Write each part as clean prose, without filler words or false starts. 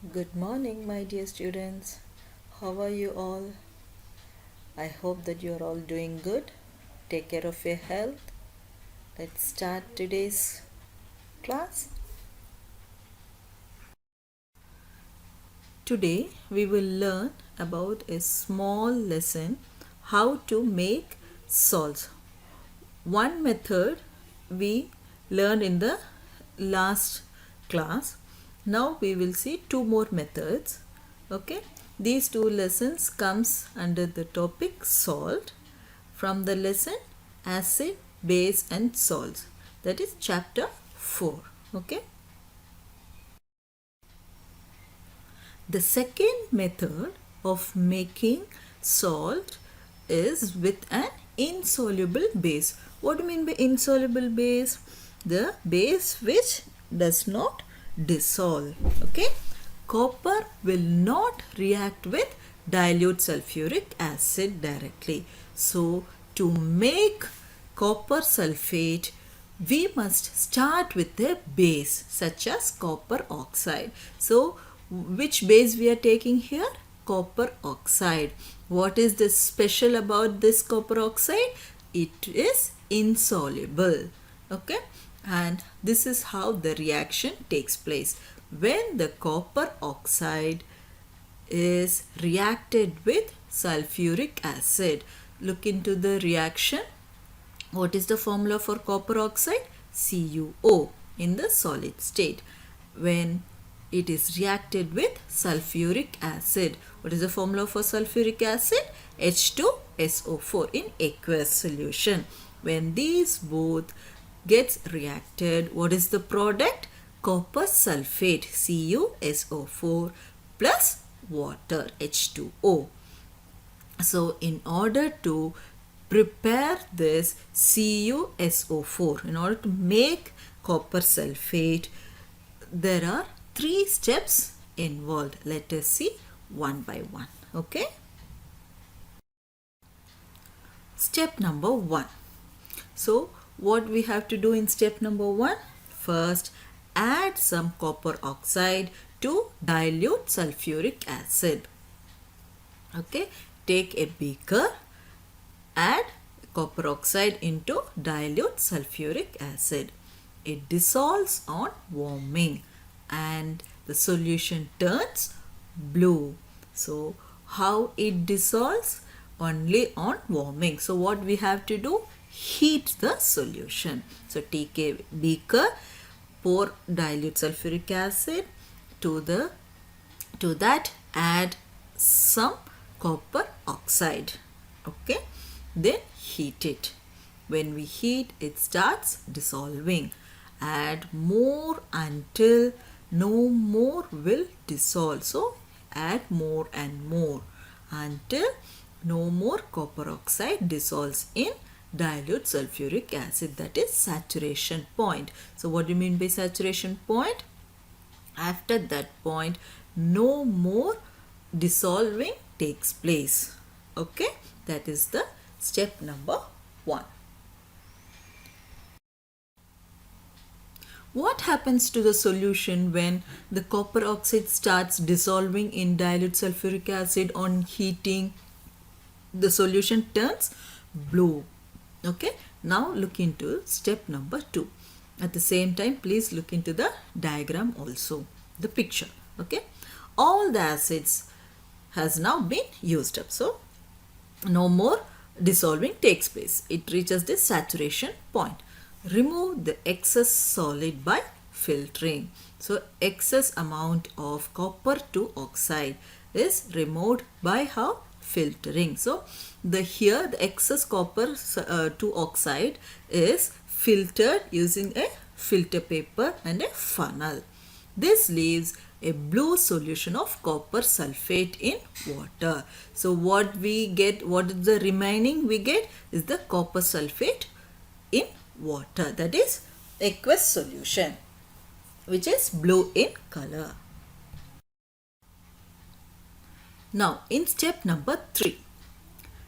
Good morning, my dear students. How are you all? I hope that you are all doing good. Take care of your health. Let's start today's class. Today, we will learn about a small lesson how to make salts. One method we learned in the last class. Now we will see two more methods. Okay, these two lessons comes under the topic salt from the lesson acid, base and salts, that is chapter 4. Okay, the second method of making salt is with an insoluble base. What do you mean by insoluble base? The base which does not dissolve. Okay, copper will not react with dilute sulfuric acid directly. So to make copper sulfate, we must start with a base such as copper oxide. So which base we are taking here? Copper oxide. What is this special about this copper oxide? It is insoluble. Okay, and this is how the reaction takes place. When the copper oxide is reacted with sulfuric acid, look into the reaction. What is the formula for copper oxide? CuO in the solid state. When it is reacted with sulfuric acid, what is the formula for sulfuric acid? H2SO4 in aqueous solution. When these both gets reacted, what is the product? Copper sulfate, CuSO4 plus water, H2O. So in order to prepare this CuSO4, in order to make copper sulfate, there are 3 steps involved. Let us see one by one. Okay. Step number 1. So what we have to do in step number 1? First, add some copper oxide to dilute sulfuric acid. Okay, take a beaker, add copper oxide into dilute sulfuric acid. It dissolves on warming and the solution turns blue. So how it dissolves? Only on warming. So what we have to do? Heat the solution. So take a beaker, pour dilute sulfuric acid to that add some copper oxide. Okay, then heat it. When we heat, it starts dissolving. Add more until no more will dissolve. So add more and more until no more copper oxide dissolves in dilute sulfuric acid, that is saturation point. So what do you mean by saturation point? After that point, no more dissolving takes place. Okay, that is the step number 1. What happens to the solution when the copper oxide starts dissolving in dilute sulfuric acid on heating? The solution turns blue. Okay, now look into step number 2. At the same time, please look into the diagram also, the picture. Okay, all the acids has now been used up. So no more dissolving takes place. It reaches the saturation point. Remove the excess solid by filtering. So excess amount of copper to oxide is removed by how? Filtering. So here the excess copper to oxide is filtered using a filter paper and a funnel. This leaves a blue solution of copper sulfate in water. So what we get, what is the remaining we get is the copper sulfate in water, that is aqueous solution, which is blue in color. Now in step number 3,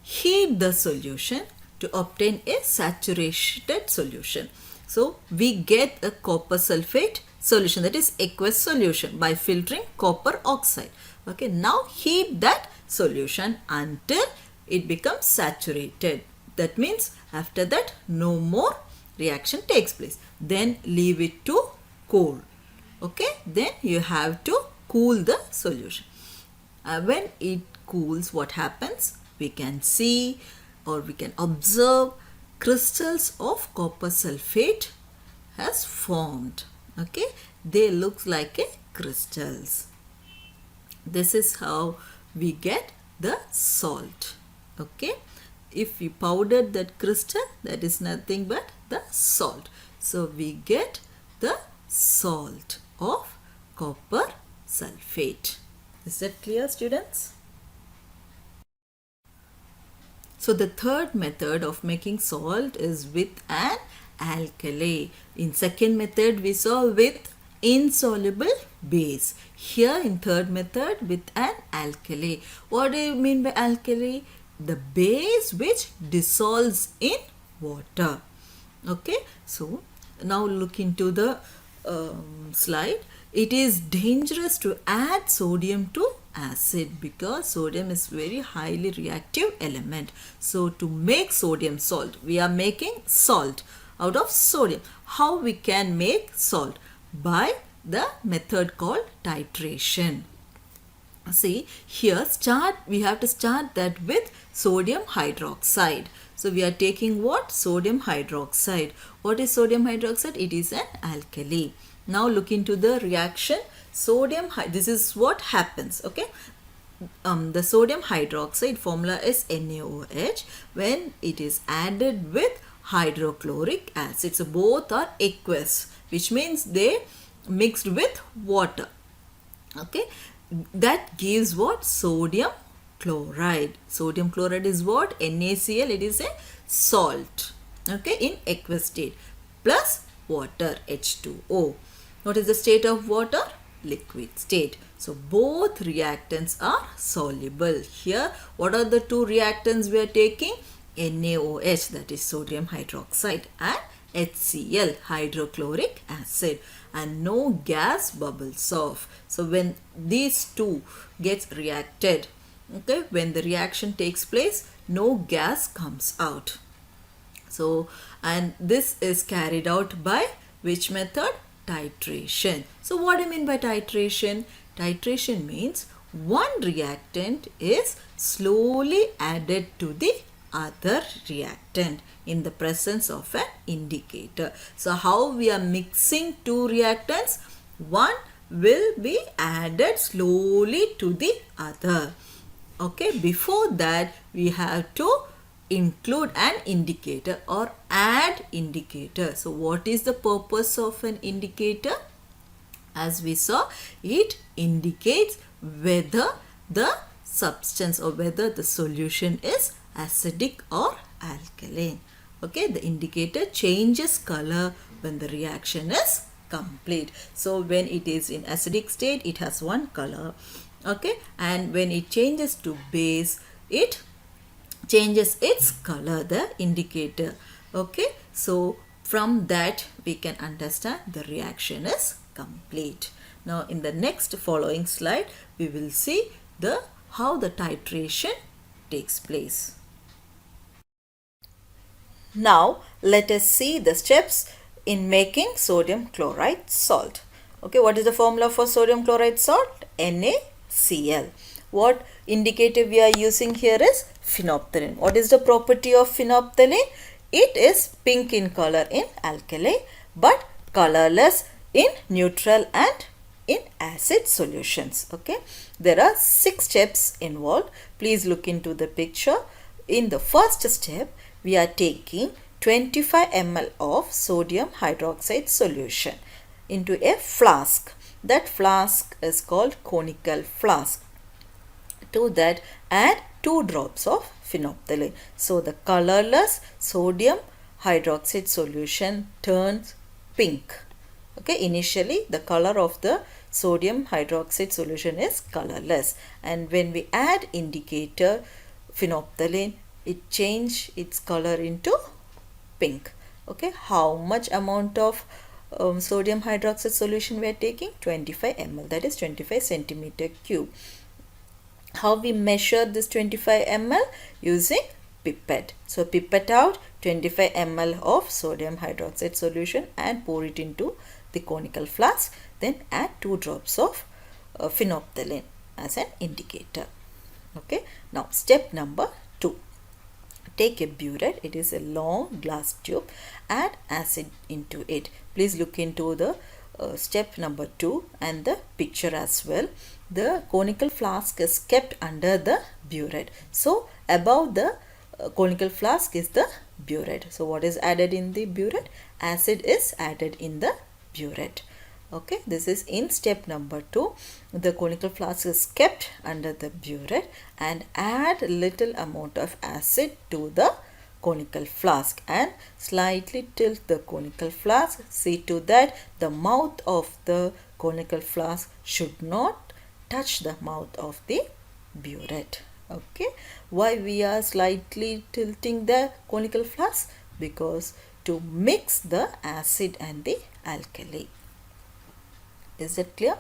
heat the solution to obtain a saturated solution. So we get a copper sulfate solution, that is aqueous solution, by filtering copper oxide. Okay, now heat that solution until it becomes saturated. That means after that no more reaction takes place. Then leave it to cool. Okay, then you have to cool the solution. When it cools, what happens? We can see or we can observe crystals of copper sulfate has formed. Okay, they look like a crystals. This is how we get the salt. Okay, if we powdered that crystal, that is nothing but the salt. So we get the salt of copper sulfate. Is that clear, students? So the third method of making salt is with an alkali. In second method we saw with insoluble base. Here in third method with an alkali. What do you mean by alkali? The base which dissolves in water. Okay, so now look into the slide. It is dangerous to add sodium to acid because sodium is very highly reactive element. So to make sodium salt, we are making salt out of sodium. How we can make salt? By the method called titration. See here, we have to start that with sodium hydroxide. So we are taking what? Sodium hydroxide. What is sodium hydroxide? It is an alkali. Now look into the reaction. This is what happens. Okay, the sodium hydroxide formula is NaOH when it is added with hydrochloric acid. So both are aqueous, which means they mixed with water. Okay, that gives what? Sodium chloride. Sodium chloride is what? NaCl. It is a salt. Okay, in aqueous state plus water, H2O. What is the state of water? Liquid state. So both reactants are soluble. Here, what are the two reactants we are taking? NaOH, that is sodium hydroxide, and HCl, hydrochloric acid, and no gas bubbles off. So when these two gets reacted, okay, when the reaction takes place, no gas comes out. So, and this is carried out by which method? Titration. So what do you mean by titration? Titration means one reactant is slowly added to the other reactant in the presence of an indicator. So how we are mixing two reactants? One will be added slowly to the other. Okay, before that we have to include an indicator or add indicator. So what is the purpose of an indicator? As we saw, it indicates whether the substance or whether the solution is acidic or alkaline. Okay, the indicator changes color when the reaction is complete. So when it is in acidic state, it has one color. Okay, and when it changes to base, it changes its color, the indicator. Okay, so from that we can understand the reaction is complete. Now in the next following slide we will see how the titration takes place. Now let us see the steps in making sodium chloride salt. Okay, what is the formula for sodium chloride salt? NaCl. What indicator we are using here is phenolphthalein. What is the property of phenolphthalein? It is pink in color in alkali but colorless in neutral and in acid solutions. Okay, there are 6 steps involved. Please look into the picture. In the first step, we are taking 25 ml of sodium hydroxide solution into a flask. That flask is called conical flask. To that, add 2 drops of phenolphthalein. So the colorless sodium hydroxide solution turns pink. Okay, initially the color of the sodium hydroxide solution is colorless, and when we add indicator phenolphthalein, it change its color into pink. Okay, how much amount of sodium hydroxide solution we are taking? 25 ml, that is 25 centimeter cube. How we measure this 25 ml? Using pipette. So pipette out 25 ml of sodium hydroxide solution and pour it into the conical flask. Then add 2 drops of phenolphthalein as an indicator. Okay. Now step number 2. Take a burette, it is a long glass tube, add acid into it. Please look into the step number 2 and the picture as well. The conical flask is kept under the burette. So above the conical flask is the burette. So what is added in the burette? Acid is added in the burette. Okay, this is in step number 2. The conical flask is kept under the burette and add little amount of acid to the conical flask and slightly tilt the conical flask. See to that the mouth of the conical flask should not touch the mouth of the burette. Okay, why we are slightly tilting the conical flask? Because to mix the acid and the alkali. Is it clear?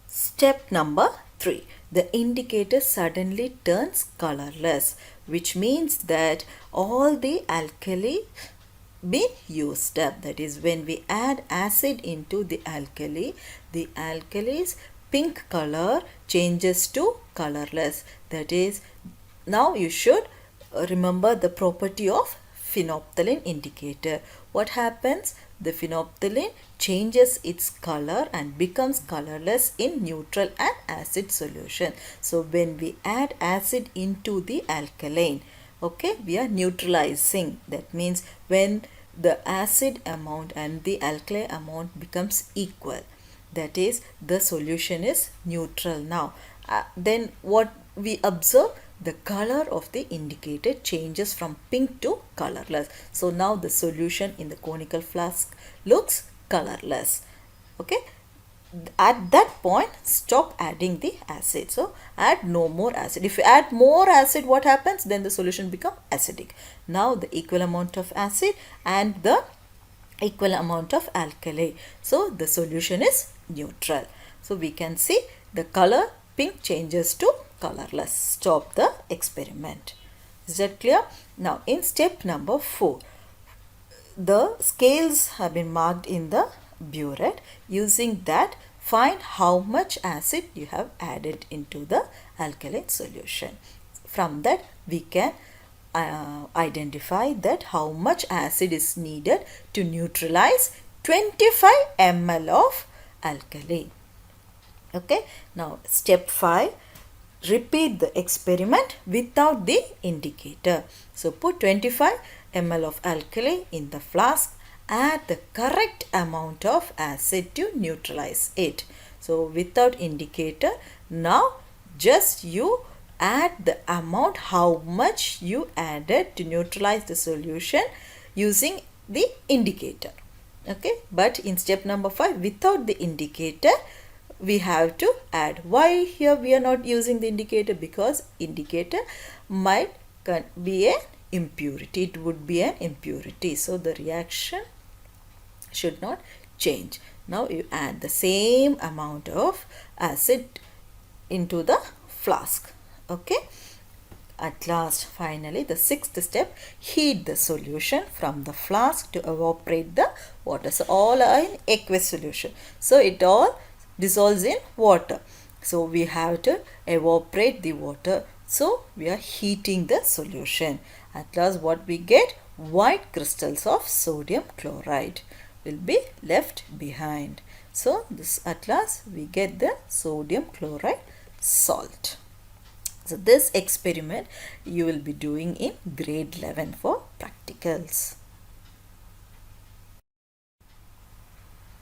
Step number 3. The indicator suddenly turns colorless, which means that all the alkali been used up. That is, when we add acid into the alkali's pink color changes to colorless. That is, now you should remember the property of phenolphthalein indicator. What happens? The phenolphthalein changes its color and becomes colorless in neutral and acid solution. So when we add acid into the alkaline, okay, we are neutralizing. That means when the acid amount and the alkali amount becomes equal, that is, the solution is neutral now. Then what we observe? The color of the indicator changes from pink to colorless. So now the solution in the conical flask looks colorless. Okay. At that point, stop adding the acid. So add no more acid. If you add more acid, what happens? Then the solution becomes acidic. Now the equal amount of acid and the equal amount of alkali. So the solution is neutral. So we can see the color pink changes to colorless. Stop the experiment. Is that clear? Now in step number 4, the scales have been marked in the burette. Using that, find how much acid you have added into the alkaline solution. From that we can identify that how much acid is needed to neutralize 25 ml of alkali. Okay, now step 5, repeat the experiment without the indicator. So put 25 ml of alkali in the flask, add the correct amount of acid to neutralize it. So without indicator, now just you add the amount how much you added to neutralize the solution using the indicator. Okay, but in step number 5, without the indicator, we have to add. Why here we are not using the indicator? Because indicator might be an impurity. It would be an impurity. So the reaction should not change. Now you add the same amount of acid into the flask. Okay. At last, finally, the 6th step, heat the solution from the flask to evaporate the water. So all are in aqueous solution. So it all dissolves in water. So we have to evaporate the water. So we are heating the solution. At last what we get? White crystals of sodium chloride will be left behind. So this at last we get the sodium chloride salt. So this experiment you will be doing in grade 11 for practicals.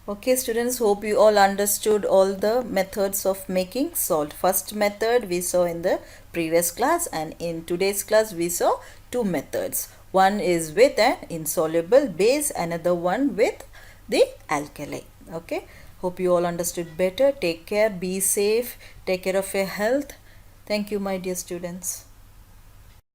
Okay students, hope you all understood all the methods of making salt. First method we saw in the previous class, and in today's class we saw 2 methods. One is with an insoluble base, another one with the alkali. Okay, hope you all understood better. Take care, be safe, take care of your health. Thank you my dear students.